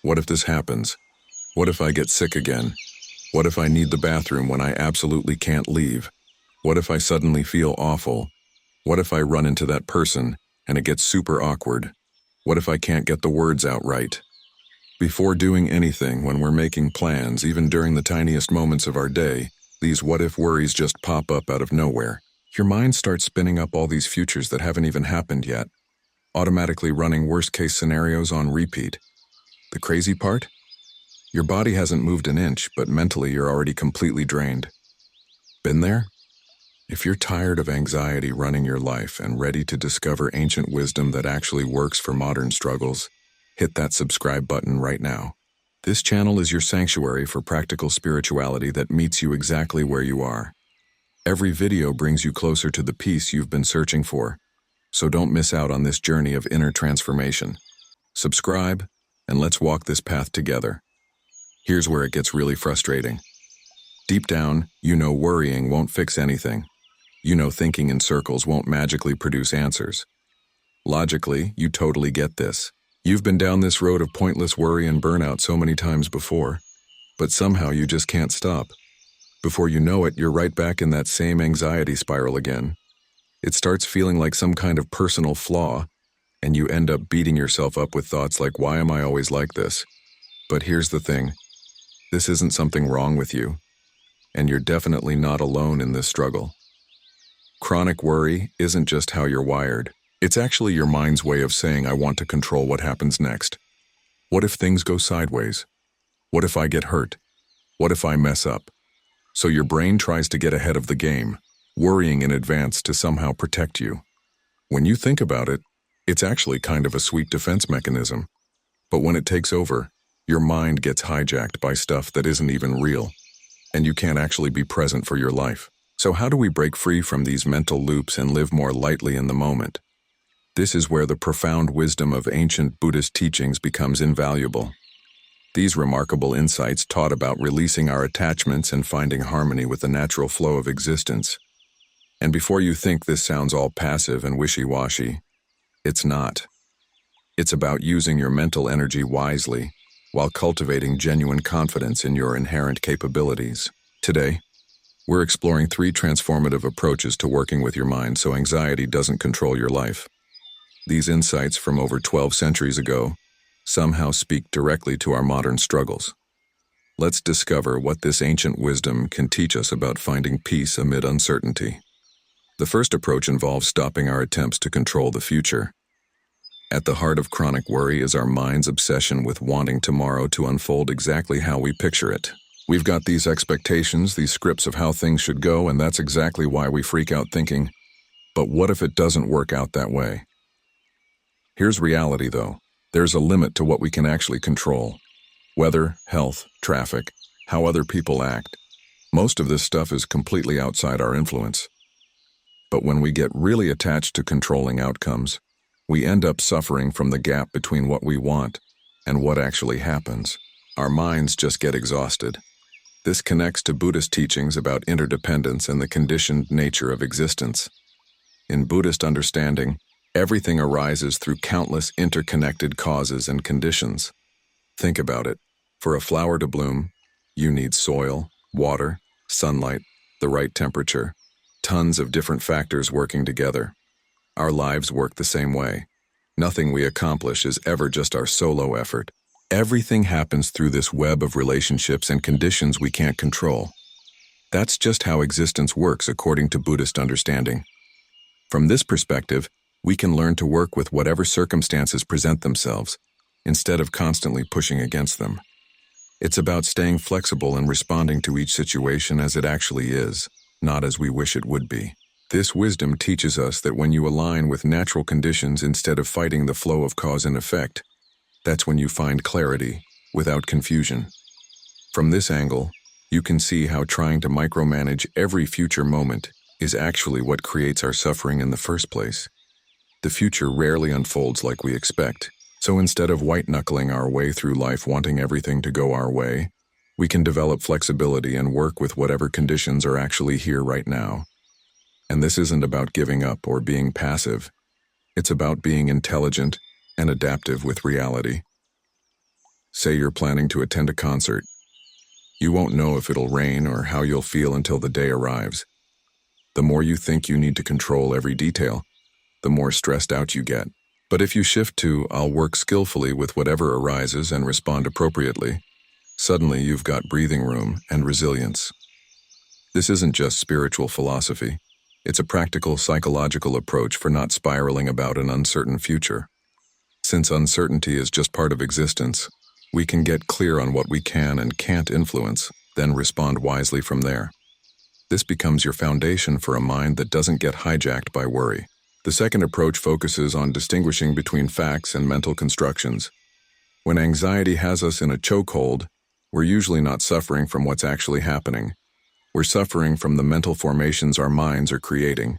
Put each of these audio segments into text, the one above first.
What if this happens? What if I get sick again? What if I need the bathroom when I absolutely can't leave? What if I suddenly feel awful? What if I run into that person and it gets super awkward? What if I can't get the words out right? Before doing anything, when we're making plans, even during the tiniest moments of our day, these what-if worries just pop up out of nowhere. Your mind starts spinning up all these futures that haven't even happened yet, automatically running worst-case scenarios on repeat. The crazy part? Your body hasn't moved an inch, but mentally you're already completely drained. Been there? If you're tired of anxiety running your life and ready to discover ancient wisdom that actually works for modern struggles, hit that subscribe button right now. This channel is your sanctuary for practical spirituality that meets you exactly where you are. Every video brings you closer to the peace you've been searching for, so don't miss out on this journey of inner transformation. Subscribe, and let's walk this path together. Here's where it gets really frustrating. Deep down, you know worrying won't fix anything. You know thinking in circles won't magically produce answers. Logically, you totally get this. You've been down this road of pointless worry and burnout so many times before, but somehow you just can't stop. Before you know it, you're right back in that same anxiety spiral again. It starts feeling like some kind of personal flaw, and you end up beating yourself up with thoughts like, why am I always like this? But here's the thing. This isn't something wrong with you, and you're definitely not alone in this struggle. Chronic worry isn't just how you're wired. It's actually your mind's way of saying, I want to control what happens next. What if things go sideways? What if I get hurt? What if I mess up? So your brain tries to get ahead of the game, worrying in advance to somehow protect you. When you think about it, it's actually kind of a sweet defense mechanism. But when it takes over, your mind gets hijacked by stuff that isn't even real, and you can't actually be present for your life. So how do we break free from these mental loops and live more lightly in the moment? This is where the profound wisdom of ancient Buddhist teachings becomes invaluable. These remarkable insights taught about releasing our attachments and finding harmony with the natural flow of existence. And before you think this sounds all passive and wishy-washy, it's not. It's about using your mental energy wisely while cultivating genuine confidence in your inherent capabilities. Today, we're exploring 3 transformative approaches to working with your mind so anxiety doesn't control your life. These insights from over 12 centuries ago somehow speak directly to our modern struggles. Let's discover what this ancient wisdom can teach us about finding peace amid uncertainty. The first approach involves stopping our attempts to control the future. At the heart of chronic worry is our mind's obsession with wanting tomorrow to unfold exactly how we picture it. We've got these expectations, these scripts of how things should go, and that's exactly why we freak out thinking, but what if it doesn't work out that way? Here's reality, though. There's a limit to what we can actually control. Weather, health, traffic, how other people act. Most of this stuff is completely outside our influence. But when we get really attached to controlling outcomes, we end up suffering from the gap between what we want and what actually happens. Our minds just get exhausted. This connects to Buddhist teachings about interdependence and the conditioned nature of existence. In Buddhist understanding, everything arises through countless interconnected causes and conditions. Think about it. For a flower to bloom, you need soil, water, sunlight, the right temperature, tons of different factors working together. Our lives work the same way. Nothing we accomplish is ever just our solo effort. Everything happens through this web of relationships and conditions we can't control. That's just how existence works according to Buddhist understanding. From this perspective, we can learn to work with whatever circumstances present themselves, instead of constantly pushing against them. It's about staying flexible and responding to each situation as it actually is, not as we wish it would be. This wisdom teaches us that when you align with natural conditions instead of fighting the flow of cause and effect, that's when you find clarity, without confusion. From this angle, you can see how trying to micromanage every future moment is actually what creates our suffering in the first place. The future rarely unfolds like we expect, so instead of white-knuckling our way through life wanting everything to go our way, we can develop flexibility and work with whatever conditions are actually here right now. And this isn't about giving up or being passive. It's about being intelligent and adaptive with reality. Say you're planning to attend a concert. You won't know if it'll rain or how you'll feel until the day arrives. The more you think you need to control every detail, the more stressed out you get. But if you shift to, I'll work skillfully with whatever arises and respond appropriately, suddenly you've got breathing room and resilience. This isn't just spiritual philosophy. It's a practical psychological approach for not spiraling about an uncertain future. Since uncertainty is just part of existence, we can get clear on what we can and can't influence, then respond wisely from there. This becomes your foundation for a mind that doesn't get hijacked by worry. The second approach focuses on distinguishing between facts and mental constructions. When anxiety has us in a chokehold, we're usually not suffering from what's actually happening. We're suffering from the mental formations our minds are creating.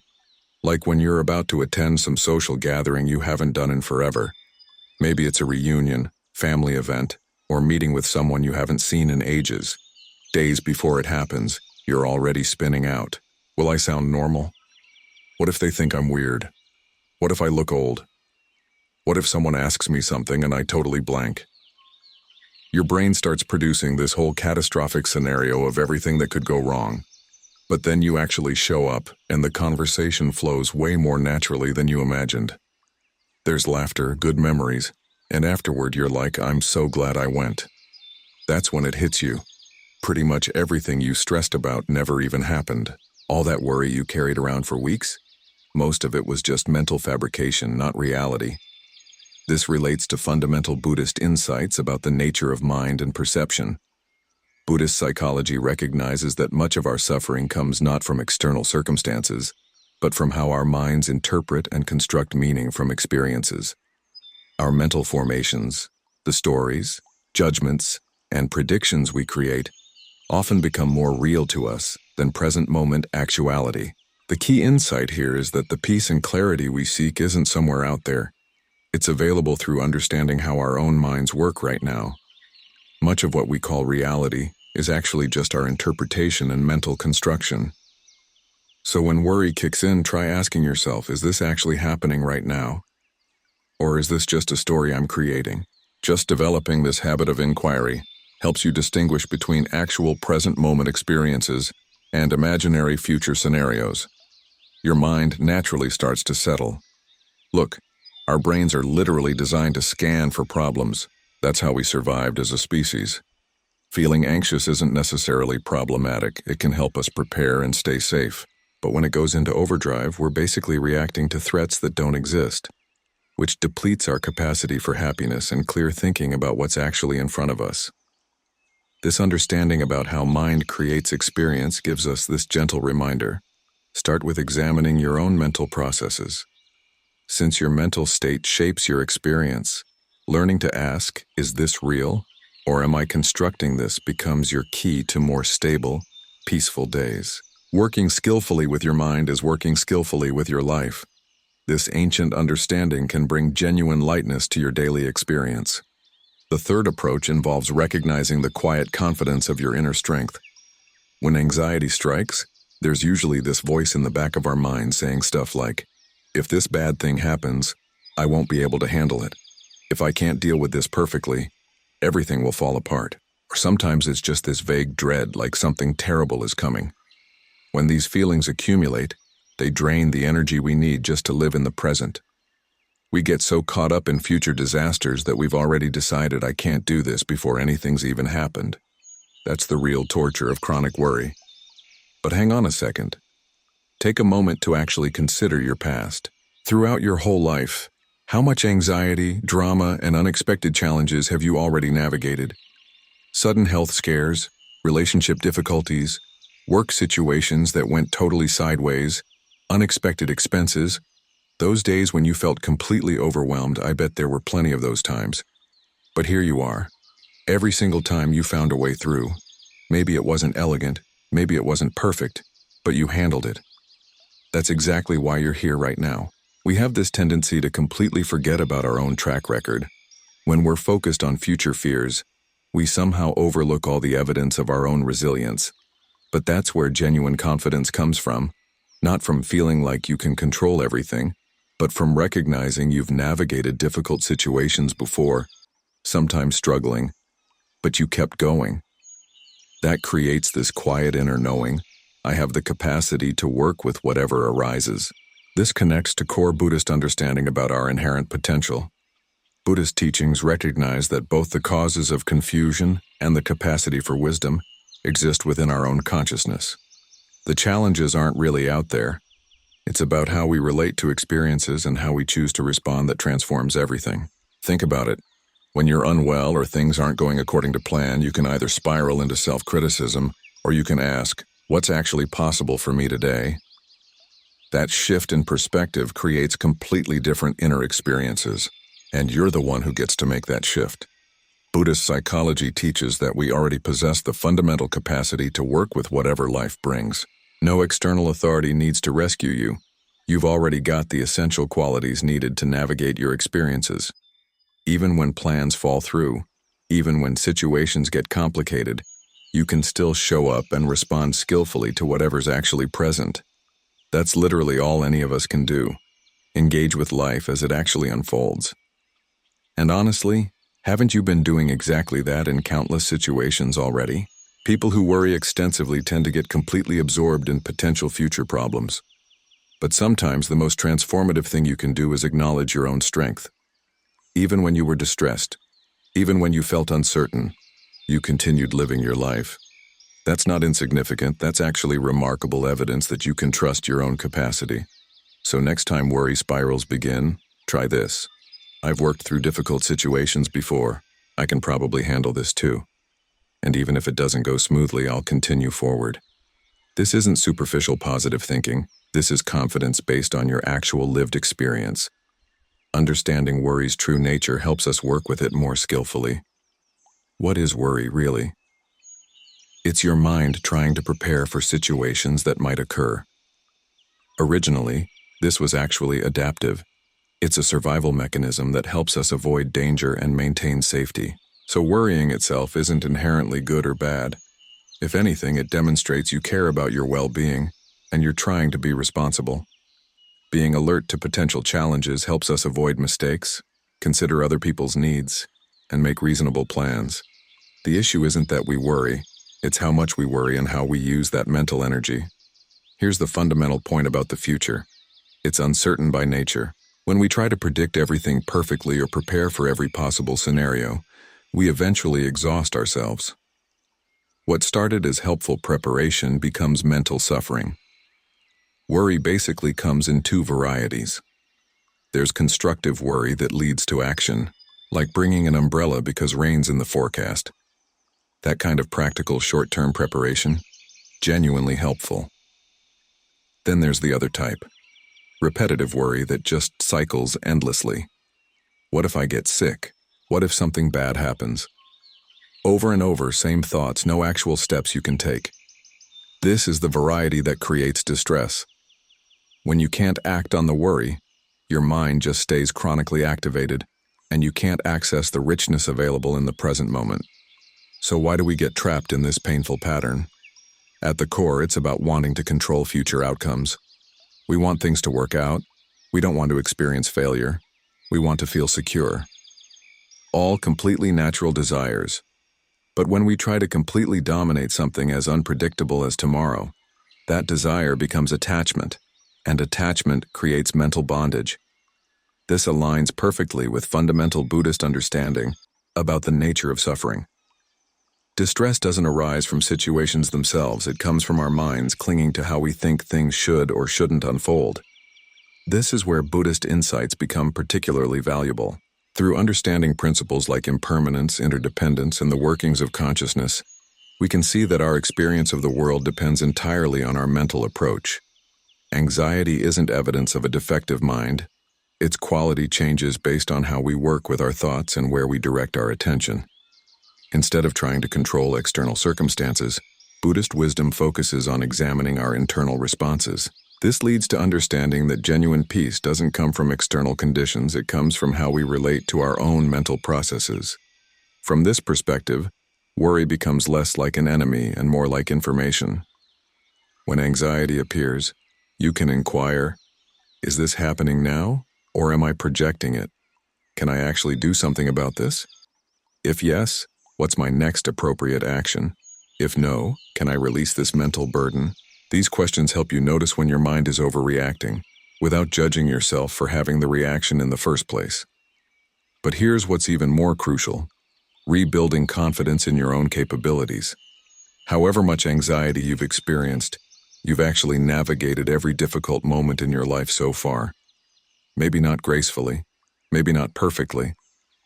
Like when you're about to attend some social gathering you haven't done in forever. Maybe it's a reunion, family event, or meeting with someone you haven't seen in ages. Days before it happens, you're already spinning out. Will I sound normal? What if they think I'm weird? What if I look old? What if someone asks me something and I totally blank? Your brain starts producing this whole catastrophic scenario of everything that could go wrong. But then you actually show up, and the conversation flows way more naturally than you imagined. There's laughter, good memories, and afterward you're like, I'm so glad I went. That's when it hits you. Pretty much everything you stressed about never even happened. All that worry you carried around for weeks? Most of it was just mental fabrication, not reality. This relates to fundamental Buddhist insights about the nature of mind and perception. Buddhist psychology recognizes that much of our suffering comes not from external circumstances, but from how our minds interpret and construct meaning from experiences. Our mental formations, the stories, judgments, and predictions we create, often become more real to us than present-moment actuality. The key insight here is that the peace and clarity we seek isn't somewhere out there. It's available through understanding how our own minds work right now. Much of what we call reality is actually just our interpretation and mental construction. So when worry kicks in, try asking yourself, is this actually happening right now? Or is this just a story I'm creating? Just developing this habit of inquiry helps you distinguish between actual present moment experiences and imaginary future scenarios. Your mind naturally starts to settle. Look, our brains are literally designed to scan for problems. That's how we survived as a species. Feeling anxious isn't necessarily problematic. It can help us prepare and stay safe. But when it goes into overdrive, we're basically reacting to threats that don't exist, which depletes our capacity for happiness and clear thinking about what's actually in front of us. This understanding about how mind creates experience gives us this gentle reminder. Start with examining your own mental processes. Since your mental state shapes your experience, learning to ask, is this real, or am I constructing this, becomes your key to more stable, peaceful days. Working skillfully with your mind is working skillfully with your life. This ancient understanding can bring genuine lightness to your daily experience. The third approach involves recognizing the quiet confidence of your inner strength. When anxiety strikes, there's usually this voice in the back of our mind saying stuff like, if this bad thing happens, I won't be able to handle it. If I can't deal with this perfectly, everything will fall apart. Or sometimes it's just this vague dread, like something terrible is coming. When these feelings accumulate, they drain the energy we need just to live in the present. We get so caught up in future disasters that we've already decided I can't do this before anything's even happened. That's the real torture of chronic worry. But hang on a second. Take a moment to actually consider your past. Throughout your whole life, how much anxiety, drama, and unexpected challenges have you already navigated? Sudden health scares, relationship difficulties, work situations that went totally sideways, unexpected expenses. Those days when you felt completely overwhelmed, I bet there were plenty of those times. But here you are. Every single time you found a way through. Maybe it wasn't elegant, maybe it wasn't perfect, but you handled it. That's exactly why you're here right now. We have this tendency to completely forget about our own track record. When we're focused on future fears, we somehow overlook all the evidence of our own resilience. But that's where genuine confidence comes from, not from feeling like you can control everything, but from recognizing you've navigated difficult situations before, sometimes struggling, but you kept going. That creates this quiet inner knowing, I have the capacity to work with whatever arises. This connects to core Buddhist understanding about our inherent potential. Buddhist teachings recognize that both the causes of confusion and the capacity for wisdom exist within our own consciousness. The challenges aren't really out there. It's about how we relate to experiences and how we choose to respond that transforms everything. Think about it. When you're unwell or things aren't going according to plan, you can either spiral into self-criticism or you can ask, what's actually possible for me today? That shift in perspective creates completely different inner experiences, and you're the one who gets to make that shift. Buddhist psychology teaches that we already possess the fundamental capacity to work with whatever life brings. No external authority needs to rescue you. You've already got the essential qualities needed to navigate your experiences. Even when plans fall through, even when situations get complicated, you can still show up and respond skillfully to whatever's actually present. That's literally all any of us can do. Engage with life as it actually unfolds. And honestly, haven't you been doing exactly that in countless situations already? People who worry extensively tend to get completely absorbed in potential future problems. But sometimes the most transformative thing you can do is acknowledge your own strength. Even when you were distressed, even when you felt uncertain, you continued living your life. That's not insignificant, that's actually remarkable evidence that you can trust your own capacity. So next time worry spirals begin, try this. I've worked through difficult situations before. I can probably handle this too. And even if it doesn't go smoothly, I'll continue forward. This isn't superficial positive thinking. This is confidence based on your actual lived experience. Understanding worry's true nature helps us work with it more skillfully. What is worry, really? It's your mind trying to prepare for situations that might occur. Originally, this was actually adaptive. It's a survival mechanism that helps us avoid danger and maintain safety. So worrying itself isn't inherently good or bad. If anything, it demonstrates you care about your well-being, and you're trying to be responsible. Being alert to potential challenges helps us avoid mistakes, consider other people's needs, and make reasonable plans. The issue isn't that we worry, it's how much we worry and how we use that mental energy. Here's the fundamental point about the future. It's uncertain by nature. When we try to predict everything perfectly or prepare for every possible scenario, we eventually exhaust ourselves. What started as helpful preparation becomes mental suffering. Worry basically comes in two varieties. There's constructive worry that leads to action, like bringing an umbrella because rain's in the forecast. That kind of practical short-term preparation, genuinely helpful. Then there's the other type, repetitive worry that just cycles endlessly. What if I get sick? What if something bad happens? Over and over, same thoughts, no actual steps you can take. This is the variety that creates distress. When you can't act on the worry, your mind just stays chronically activated, and you can't access the richness available in the present moment. So why do we get trapped in this painful pattern? At the core, it's about wanting to control future outcomes. We want things to work out. We don't want to experience failure. We want to feel secure. All completely natural desires. But when we try to completely dominate something as unpredictable as tomorrow, that desire becomes attachment, and attachment creates mental bondage. This aligns perfectly with fundamental Buddhist understanding about the nature of suffering. Distress doesn't arise from situations themselves, it comes from our minds clinging to how we think things should or shouldn't unfold. This is where Buddhist insights become particularly valuable. Through understanding principles like impermanence, interdependence, and the workings of consciousness, we can see that our experience of the world depends entirely on our mental approach. Anxiety isn't evidence of a defective mind. Its quality changes based on how we work with our thoughts and where we direct our attention. Instead of trying to control external circumstances, Buddhist wisdom focuses on examining our internal responses. This leads to understanding that genuine peace doesn't come from external conditions, it comes from how we relate to our own mental processes. From this perspective, worry becomes less like an enemy and more like information. When anxiety appears, you can inquire, is this happening now, or am I projecting it? Can I actually do something about this? If yes, What's my next appropriate action? If no, can I release this mental burden? These questions help you notice when your mind is overreacting, without judging yourself for having the reaction in the first place. But here's what's even more crucial: rebuilding confidence in your own capabilities. However much anxiety you've experienced, you've actually navigated every difficult moment in your life so far. Maybe not gracefully, maybe not perfectly,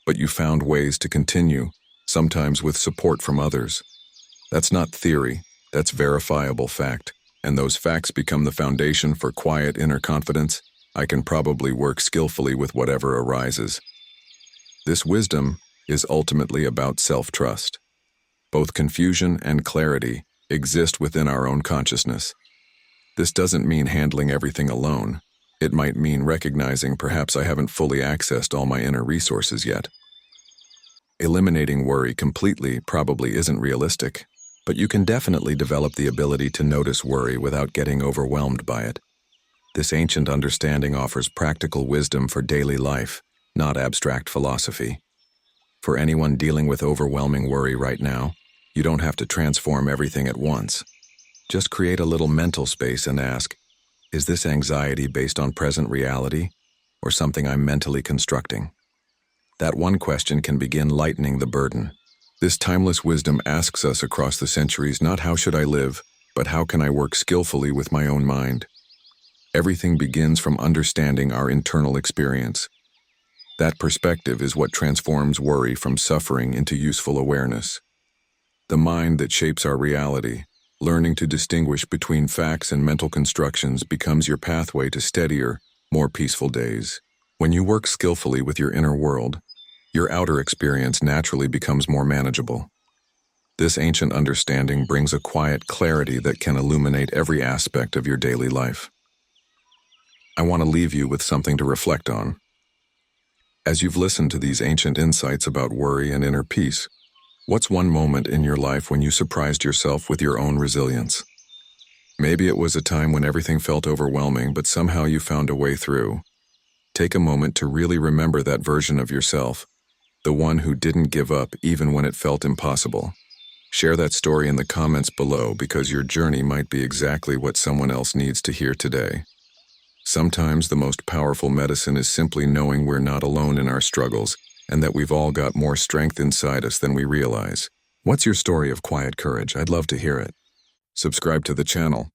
but you found ways to continue, sometimes with support from others. That's not theory, that's verifiable fact, and those facts become the foundation for quiet inner confidence. I can probably work skillfully with whatever arises. This wisdom is ultimately about self-trust. Both confusion and clarity exist within our own consciousness. This doesn't mean handling everything alone. It might mean recognizing perhaps I haven't fully accessed all my inner resources yet. Eliminating worry completely probably isn't realistic, but you can definitely develop the ability to notice worry without getting overwhelmed by it. This ancient understanding offers practical wisdom for daily life, not abstract philosophy. For anyone dealing with overwhelming worry right now, you don't have to transform everything at once. Just create a little mental space and ask, is this anxiety based on present reality, or something I'm mentally constructing? That one question can begin lightening the burden. This timeless wisdom asks us across the centuries not how should I live, but how can I work skillfully with my own mind? Everything begins from understanding our internal experience. That perspective is what transforms worry from suffering into useful awareness. The mind that shapes our reality, learning to distinguish between facts and mental constructions, becomes your pathway to steadier, more peaceful days. When you work skillfully with your inner world, your outer experience naturally becomes more manageable. This ancient understanding brings a quiet clarity that can illuminate every aspect of your daily life. I want to leave you with something to reflect on. As you've listened to these ancient insights about worry and inner peace, what's one moment in your life when you surprised yourself with your own resilience? Maybe it was a time when everything felt overwhelming, but somehow you found a way through. Take a moment to really remember that version of yourself, the one who didn't give up even when it felt impossible. Share that story in the comments below, because your journey might be exactly what someone else needs to hear today. Sometimes the most powerful medicine is simply knowing we're not alone in our struggles, and that we've all got more strength inside us than we realize. What's your story of quiet courage? I'd love to hear it. Subscribe to the channel